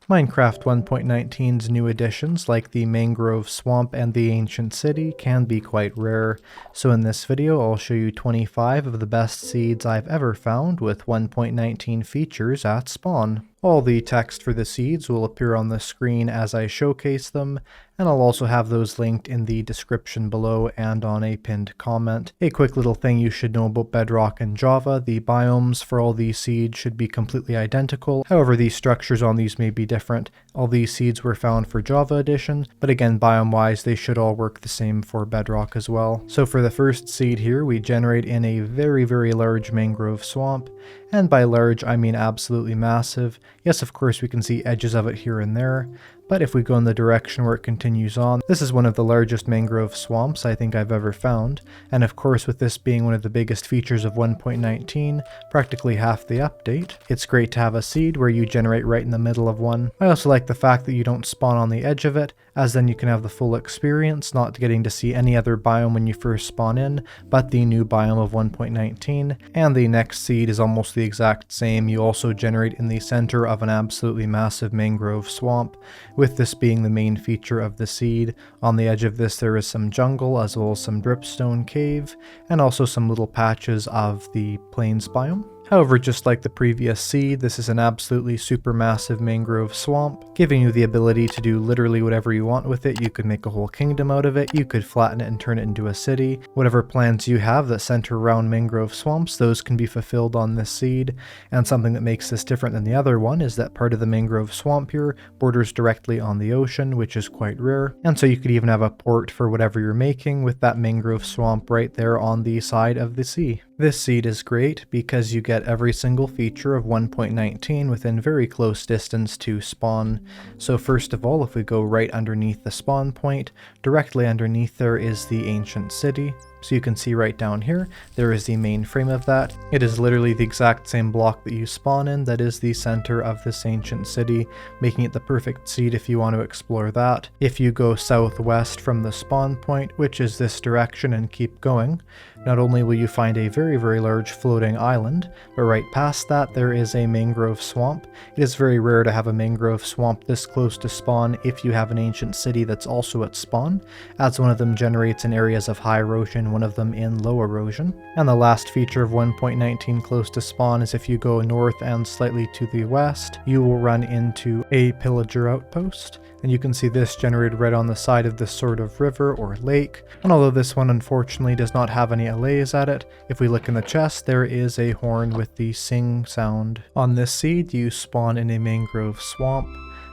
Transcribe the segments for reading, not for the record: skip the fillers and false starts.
Minecraft 1.19's new additions like the Mangrove Swamp and the Ancient City can be quite rare, so in this video I'll show you 25 of the best seeds I've ever found with 1.19 features at spawn. All the text for the seeds will appear on the screen as I showcase them, and I'll also have those linked in the description below and on a pinned comment. A quick little thing you should know about Bedrock and Java: the biomes for all these seeds should be completely identical, however the structures on these may be different. All these seeds were found for Java Edition, but again biome wise they should all work the same for Bedrock as well. So for the first seed here we generate in a very large mangrove swamp, and by large I mean absolutely massive. Yes, of course we can see edges of it here and there, but if we go in the direction where it continues on, this is one of the largest mangrove swamps I think I've ever found, and of course with this being one of the biggest features of 1.19, practically half the update, it's great to have a seed where you generate right in the middle of one. I also like the fact that you don't spawn on the edge of it, as then you can have the full experience, not getting to see any other biome when you first spawn in, but the new biome of 1.19, and the next seed is almost the exact same. You also generate in the center of an absolutely massive mangrove swamp, with this being the main feature of the seed. On the edge of this there is some jungle as well as some dripstone cave, and also some little patches of the plains biome. However, just like the previous seed, this is an absolutely supermassive mangrove swamp, giving you the ability to do literally whatever you want with it. You could make a whole kingdom out of it, you could flatten it and turn it into a city. Whatever plans you have that center around mangrove swamps, those can be fulfilled on this seed. And something that makes this different than the other one is that part of the mangrove swamp here borders directly on the ocean, which is quite rare. And so you could even have a port for whatever you're making with that mangrove swamp right there on the side of the sea. This seed is great because you get every single feature of 1.19 within very close distance to spawn. So first of all, if we go right underneath the spawn point, directly underneath there is the Ancient City. So you can see right down here, there is the main frame of that. It is literally the exact same block that you spawn in that is the center of this ancient city, making it the perfect seed if you want to explore that. If you go southwest from the spawn point, which is this direction, and keep going, not only will you find a very large floating island, but right past that there is a mangrove swamp. It is very rare to have a mangrove swamp this close to spawn if you have an ancient city that's also at spawn, as one of them generates in areas of high erosion, one of them in low erosion. And the last feature of 1.19 close to spawn is if you go north and slightly to the west, you will run into a Pillager outpost. And you can see this generated right on the side of this sort of river or lake. And although this one unfortunately does not have any allays at it, if we look in the chest there is a horn with the sing sound. On this seed you spawn in a mangrove swamp.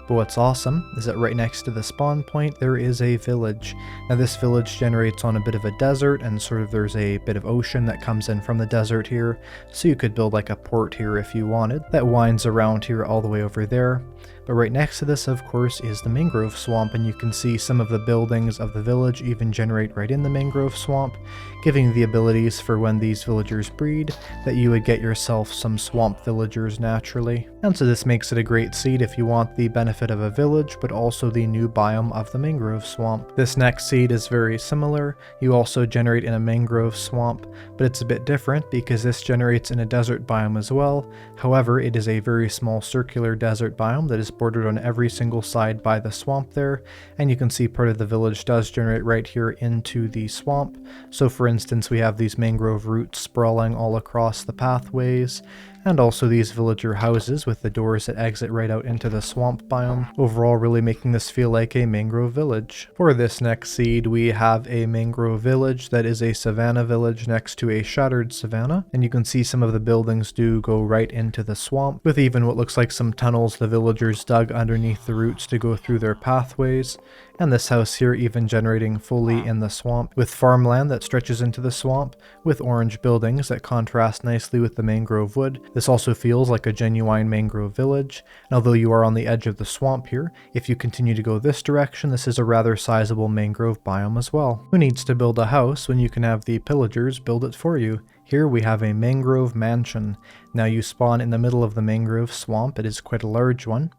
But what's awesome is that right next to the spawn point there is a village. Now this village generates on a bit of a desert, and sort of there's a bit of ocean that comes in from the desert here, so you could build like a port here if you wanted, that winds around here all the way over there. But right next to this, of course, is the mangrove swamp, and you can see some of the buildings of the village even generate right in the mangrove swamp, giving you the abilities for when these villagers breed, that you would get yourself some swamp villagers naturally. And so this makes it a great seed if you want the benefit of a village, but also the new biome of the mangrove swamp. This next seed is very similar. You also generate in a mangrove swamp, but it's a bit different because this generates in a desert biome as well. However, it is a very small circular desert biome that is bordered on every single side by the swamp there, and you can see part of the village does generate right here into the swamp. So for instance, we have these mangrove roots sprawling all across the pathways, and also these villager houses with the doors that exit right out into the swamp biome, overall really making this feel like a mangrove village. For this next seed we have a mangrove village that is a savanna village next to a shattered savanna, and you can see some of the buildings do go right into the swamp, with even what looks like some tunnels the villagers dug underneath the roots to go through their pathways. And this house here even generating fully in the swamp, with farmland that stretches into the swamp, with orange buildings that contrast nicely with the mangrove wood. This also feels like a genuine mangrove village, and although you are on the edge of the swamp here, if you continue to go this direction, this is a rather sizable mangrove biome as well. Who needs to build a house when you can have the pillagers build it for you? Here we have a Mangrove Mansion. Now you spawn in the middle of the mangrove swamp. It is quite a large one.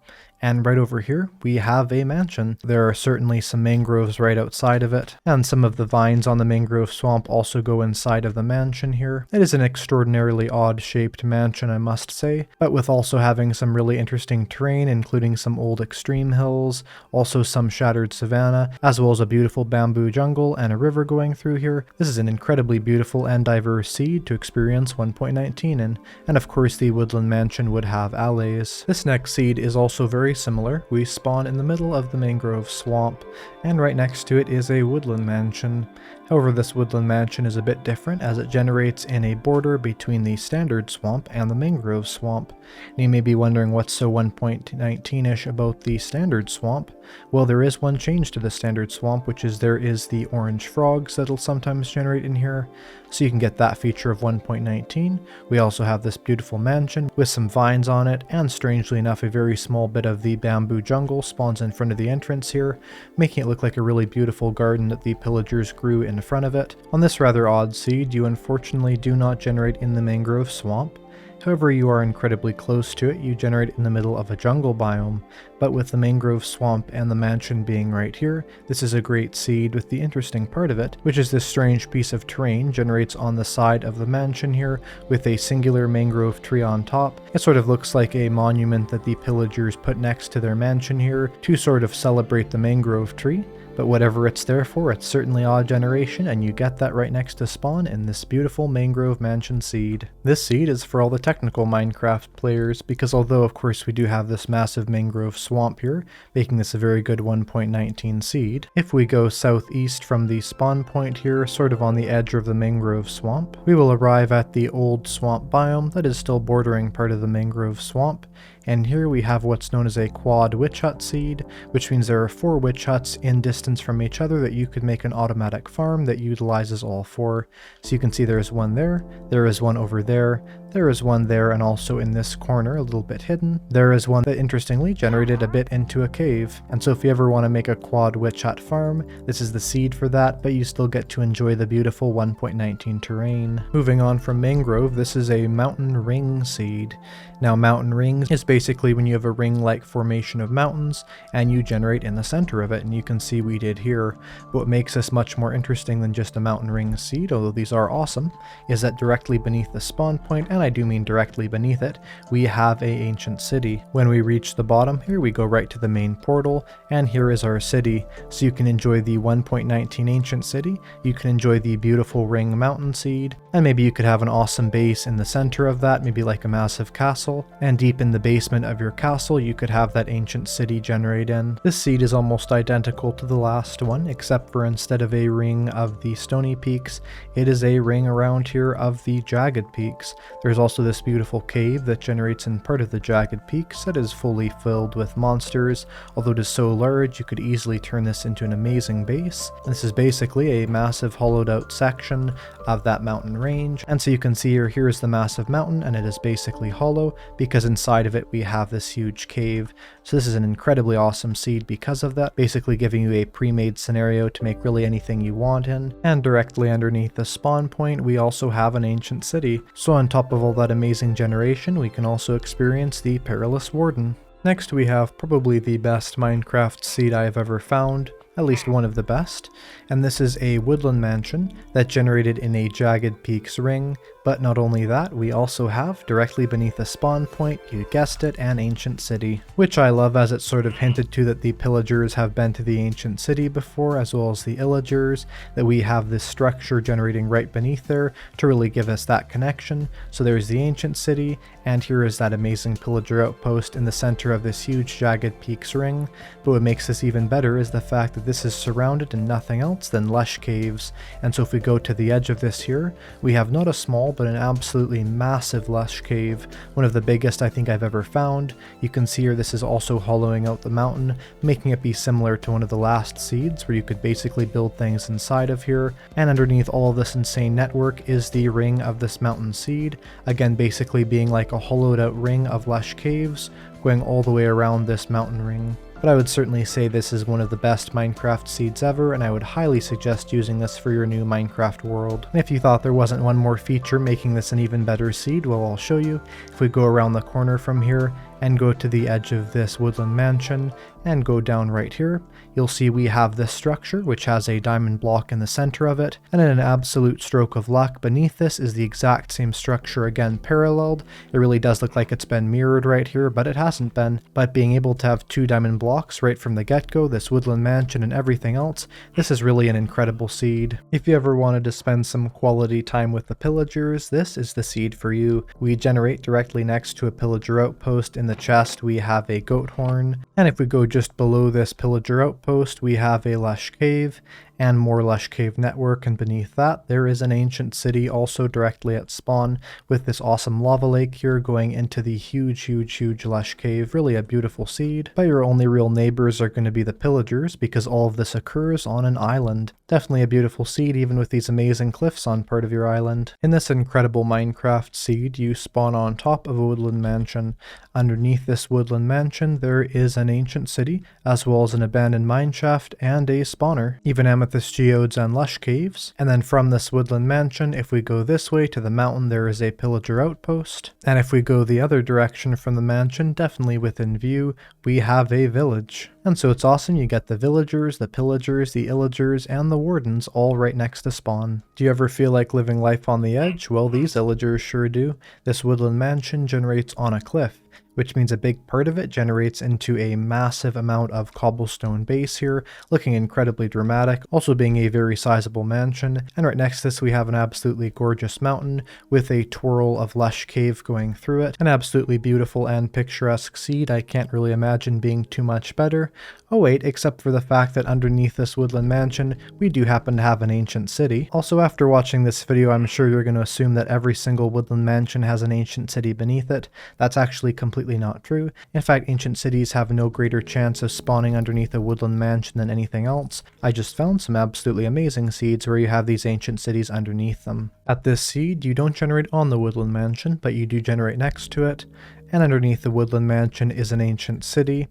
And right over here, we have a mansion. There are certainly some mangroves right outside of it, and some of the vines on the mangrove swamp also go inside of the mansion here. It is an extraordinarily odd-shaped mansion, I must say, but with also having some really interesting terrain, including some old extreme hills, also some shattered savanna, as well as a beautiful bamboo jungle and a river going through here. This is an incredibly beautiful and diverse seed to experience 1.19 in, and of course the Woodland Mansion would have allays. This next seed is also very similar. We spawn in the middle of the mangrove swamp, and right next to it is a woodland mansion. However, this woodland mansion is a bit different as it generates in a border between the standard swamp and the mangrove swamp. And you may be wondering what's so 1.19ish about the standard swamp. Well, there is one change to the standard swamp, which is there is the orange frogs that'll sometimes generate in here, so you can get that feature of 1.19. We also have this beautiful mansion with some vines on it, and strangely enough, a very small bit of the bamboo jungle spawns in front of the entrance here, making it look like a really beautiful garden that the pillagers grew in front of it. On this rather odd seed, you unfortunately do not generate in the mangrove swamp. However, you are incredibly close to it. You generate in the middle of a jungle biome, but with the mangrove swamp and the mansion being right here, this is a great seed with the interesting part of it, which is this strange piece of terrain generates on the side of the mansion here with a singular mangrove tree on top. It sort of looks like a monument that the pillagers put next to their mansion here to sort of celebrate the mangrove tree. But whatever it's there for, it's certainly odd generation, and you get that right next to spawn in this beautiful Mangrove Mansion seed. This seed is for all the technical Minecraft players, because although of course we do have this massive mangrove swamp here, making this a very good 1.19 seed, if we go southeast from the spawn point here, sort of on the edge of the mangrove swamp, we will arrive at the old swamp biome that is still bordering part of the mangrove swamp. And here we have what's known as a quad witch hut seed, which means there are 4 witch huts in distance from each other that you could make an automatic farm that utilizes all 4. So you can see there is one there is one over there is one there, and also in this corner, a little bit hidden, there is one that interestingly generated a bit into a cave. And so if you ever want to make a quad witch hut farm, this is the seed for that, but you still get to enjoy the beautiful 1.19 terrain. Moving on from mangrove, this is a mountain ring seed. Now mountain rings is basically when you have a ring-like formation of mountains and you generate in the center of it, and you can see we did here. But what makes this much more interesting than just a mountain ring seed, although these are awesome, is that directly beneath the spawn point, and I do mean directly beneath it, we have a ancient city. When we reach the bottom here, we go right to the main portal, and here is our city. So you can enjoy the 1.19 ancient city, you can enjoy the beautiful ring mountain seed, and maybe you could have an awesome base in the center of that, maybe like a massive castle, and deep in the basement of your castle you could have that ancient city generate in. This seed is almost identical to the last one, except for instead of a ring of the stony peaks, it is a ring around here of the jagged peaks. There's also this beautiful cave that generates in part of the jagged peaks that is fully filled with monsters. Although it is so large, you could easily turn this into an amazing base. This is basically a massive hollowed out section of that mountain range, and so you can see here is the massive mountain, and it is basically hollow because inside of it we have this huge cave. So this is an incredibly awesome seed because of that, basically giving you a pre-made scenario to make really anything you want in. And directly underneath the spawn point we also have an ancient city. So on top of all that amazing generation, we can also experience the Perilous Warden. Next we have probably the best Minecraft seed I have ever found, at least one of the best, and this is a woodland mansion that generated in a jagged peaks ring. But not only that, we also have, directly beneath the spawn point, you guessed it, an ancient city, which I love as it sort of hinted to that the pillagers have been to the ancient city before, as well as the illagers, that we have this structure generating right beneath there to really give us that connection. So there's the ancient city, and here is that amazing pillager outpost in the center of this huge jagged peaks ring. But what makes this even better is the fact that this is surrounded in nothing else than lush caves. And so if we go to the edge of this here, we have not a small but an absolutely massive lush cave, one of the biggest I think I've ever found. You can see here this is also hollowing out the mountain, making it be similar to one of the last seeds where you could basically build things inside of here. And underneath all of this insane network is the ring of this mountain seed, again basically being like a hollowed out ring of lush caves, going all the way around this mountain ring. But I would certainly say this is one of the best Minecraft seeds ever, and I would highly suggest using this for your new Minecraft world. And if you thought there wasn't one more feature making this an even better seed, well, I'll show you. If we go around the corner from here and go to the edge of this Woodland Mansion and go down right here, you'll see we have this structure which has a diamond block in the center of it, and in an absolute stroke of luck beneath this is the exact same structure again paralleled. It really does look like it's been mirrored right here, but it hasn't been. But being able to have 2 diamond blocks right from the get-go, this Woodland Mansion and everything else, this is really an incredible seed. If you ever wanted to spend some quality time with the Pillagers, this is the seed for you. We generate directly next to a Pillager outpost. In the chest we have a goat horn, and if we go just below this Pillager outpost we have a lush cave and more lush cave network, and beneath that there is an ancient city also directly at spawn with this awesome lava lake here going into the huge lush cave. Really a beautiful seed. But your only real neighbors are going to be the Pillagers because all of this occurs on an island. Definitely a beautiful seed even with these amazing cliffs on part of your island. In this incredible Minecraft seed you spawn on top of a woodland mansion. Underneath this woodland mansion there is an ancient city as well as an abandoned mineshaft and a spawner. Even amethyst geodes and lush caves. And then from this woodland mansion, if we go this way to the mountain, there is a Pillager outpost. And if we go the other direction from the mansion, definitely within view, we have a village. And so it's awesome, you get the villagers, the pillagers, the illagers, and the wardens all right next to spawn. Do you ever feel like living life on the edge? Well, these illagers sure do. This woodland mansion generates on a cliff, which means a big part of it generates into a massive amount of cobblestone base here, looking incredibly dramatic, also being a very sizable mansion. And right next to this we have an absolutely gorgeous mountain with a twirl of lush cave going through it. An absolutely beautiful and picturesque seed. I can't really imagine being too much better. Oh wait, except for the fact that underneath this woodland mansion we do happen to have an ancient city. Also, after watching this video I'm sure you're going to assume that every single woodland mansion has an ancient city beneath it. That's actually completely not true. In fact, ancient cities have no greater chance of spawning underneath a woodland mansion than anything else. I just found some absolutely amazing seeds where you have these ancient cities underneath them. At this seed you don't generate on the woodland mansion, but you do generate next to it, and underneath the woodland mansion is an ancient city.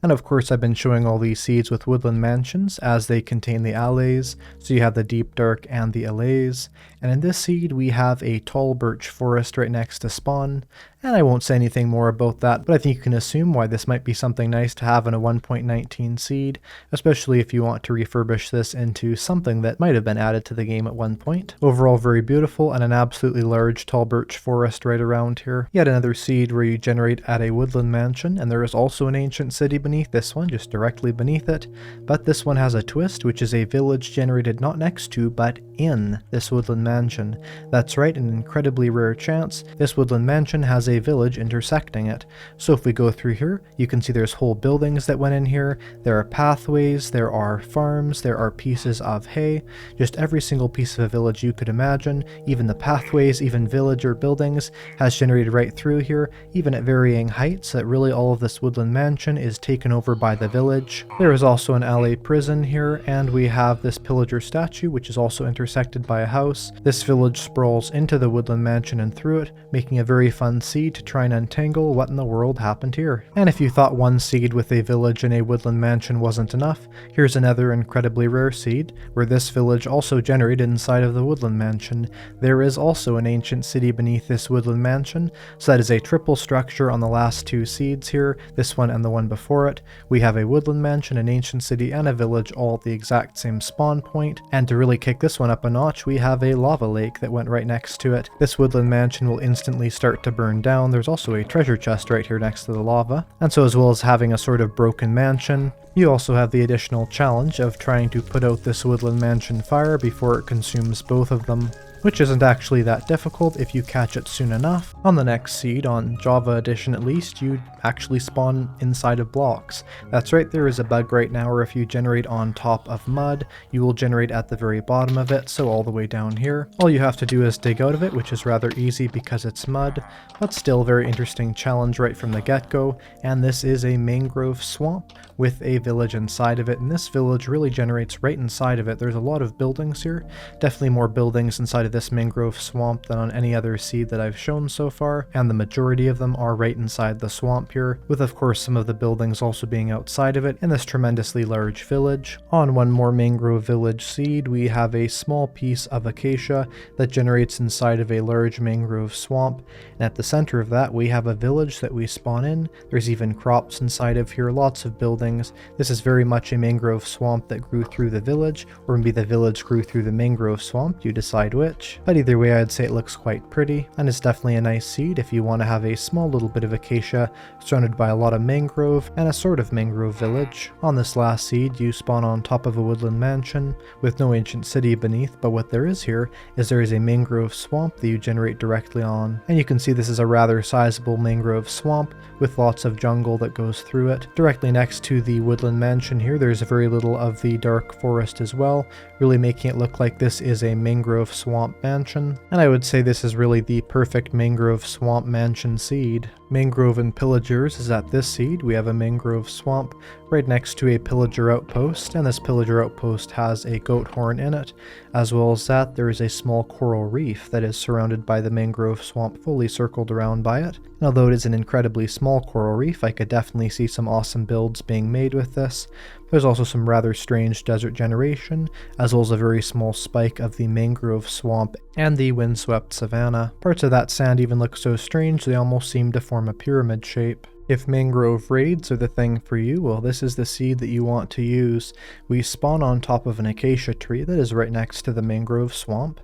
And of course I've been showing all these seeds with woodland mansions as they contain the allays, so you have the deep dark and the allays. And in this seed we have a tall birch forest right next to spawn, and I won't say anything more about that, but I think you can assume why this might be something nice to have in a 1.19 seed, especially if you want to refurbish this into something that might have been added to the game at one point. Overall very beautiful, and an absolutely large tall birch forest right around here. Yet another seed where you generate at a woodland mansion, and there is also an ancient city beneath this one, just directly beneath it, but this one has a twist, which is a village generated not next to, but in this woodland mansion. That's right, an incredibly rare chance. This woodland mansion has a village intersecting it. So if we go through here, you can see there's whole buildings that went in here, there are pathways, there are farms, there are pieces of hay, just every single piece of a village you could imagine, even the pathways, even villager buildings has generated right through here, even at varying heights, that really all of this woodland mansion is taken over by the village. There is also an Allay prison here, and we have this pillager statue, which is also intersected by a house. This village sprawls into the woodland mansion and through it, making a very fun seed to try and untangle what in the world happened here. And if you thought one seed with a village and a woodland mansion wasn't enough, here's another incredibly rare seed, where this village also generated inside of the woodland mansion. There is also an ancient city beneath this woodland mansion, so that is a triple structure on the last 2 seeds here, this one and the one before it. We have a woodland mansion, an ancient city, and a village all at the exact same spawn point. And to really kick this one up a notch, we have a lava lake that went right next to it. This woodland mansion will instantly start to burn down. There's also a treasure chest right here next to the lava. And so as well as having a sort of broken mansion, you also have the additional challenge of trying to put out this woodland mansion fire before it consumes both of them, which isn't actually that difficult if you catch it soon enough. On the next seed, on Java Edition at least, you actually spawn inside of blocks. That's right, there is a bug right now where if you generate on top of mud, you will generate at the very bottom of it, so all the way down here. All you have to do is dig out of it, which is rather easy because it's mud, but still very interesting challenge right from the get-go. And this is a mangrove swamp with a village inside of it, and this village really generates right inside of it. There's a lot of buildings here, definitely more buildings inside of of this mangrove swamp than on any other seed that I've shown so far, and the majority of them are right inside the swamp here, with of course some of the buildings also being outside of it in this tremendously large village. On one more Mangrove Village seed, we have a small piece of acacia that generates inside of a large mangrove swamp, and at the center of that we have a village that we spawn in. There's even crops inside of here, lots of buildings. This is very much a mangrove swamp that grew through the village, or maybe the village grew through the mangrove swamp, you decide which. But either way, I'd say it looks quite pretty, and it's definitely a nice seed if you want to have a small little bit of acacia surrounded by a lot of mangrove and a sort of mangrove village. On this last seed, you spawn on top of a woodland mansion with no ancient city beneath, but what there is here is there is a mangrove swamp that you generate directly on. And you can see this is a rather sizable mangrove swamp with lots of jungle that goes through it. Directly next to the woodland mansion here, there's very little of the dark forest as well, really making it look like this is a mangrove swamp mansion. And I would say this is really the perfect mangrove swamp mansion seed. Mangrove and Pillagers is at this seed. We have a mangrove swamp right next to a Pillager outpost, and this Pillager outpost has a goat horn in it. As well as that, there is a small coral reef that is surrounded by the mangrove swamp, fully circled around by it. And although it is an incredibly small coral reef, I could definitely see some awesome builds being made with this. There's also some rather strange desert generation, as well as a very small spike of the mangrove swamp and the windswept savanna. Parts of that sand even look so strange they almost seem to form a pyramid shape. If mangrove raids are the thing for you, well, this is the seed that you want to use. We spawn on top of an acacia tree that is right next to the mangrove swamp.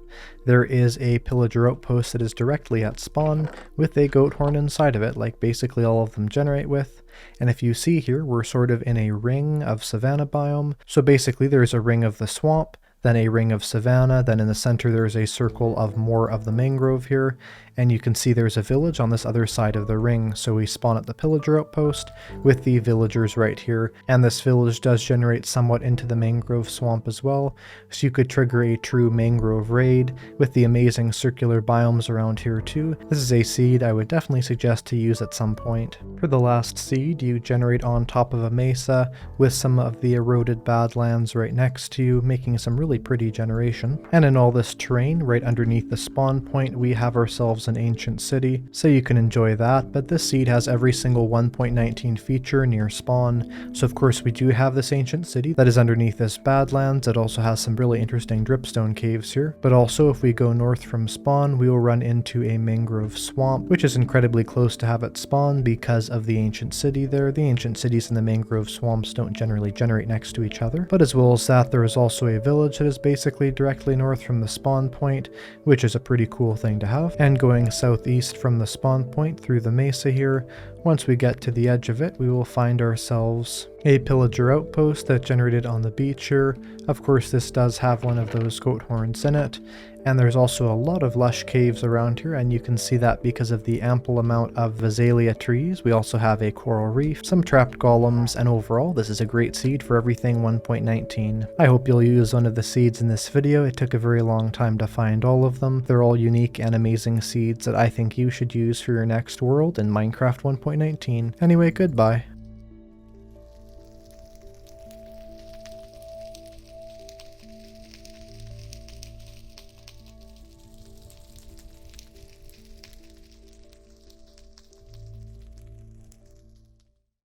There is a pillager outpost that is directly at spawn with a goat horn inside of it, like basically all of them generate with. And if you see here, we're sort of in a ring of savanna biome. So basically there's a ring of the swamp, then a ring of savanna, then in the center there's a circle of more of the mangrove here, and you can see there's a village on this other side of the ring, so we spawn at the pillager outpost with the villagers right here, and this village does generate somewhat into the mangrove swamp as well, so you could trigger a true mangrove raid with the amazing circular biomes around here too. This is a seed I would definitely suggest to use at some point. For the last seed, you generate on top of a mesa with some of the eroded badlands right next to you, making some really pretty generation. And in all this terrain, right underneath the spawn point, we have ourselves an ancient city, so you can enjoy that, but this seed has every single 1.19 feature near spawn. So of course we do have this ancient city that is underneath this badlands. It also has some really interesting dripstone caves here, but also if we go north from spawn, we will run into a mangrove swamp, which is incredibly close to have it spawn because of the ancient city there. The ancient cities and the mangrove swamps don't generally generate next to each other, but as well as that, there is also a village that is basically directly north from the spawn point, which is a pretty cool thing to have. And going southeast from the spawn point through the mesa here, once we get to the edge of it, we will find ourselves a pillager outpost that generated on the beach here. Of course, this does have one of those goat horns in it, and there's also a lot of lush caves around here, and you can see that because of the ample amount of Visalia trees. We also have a coral reef, some trapped golems, and overall, this is a great seed for everything 1.19. I hope you'll use one of the seeds in this video. It took a very long time to find all of them. They're all unique and amazing seeds that I think you should use for your next world in Minecraft 1.19. Anyway, goodbye.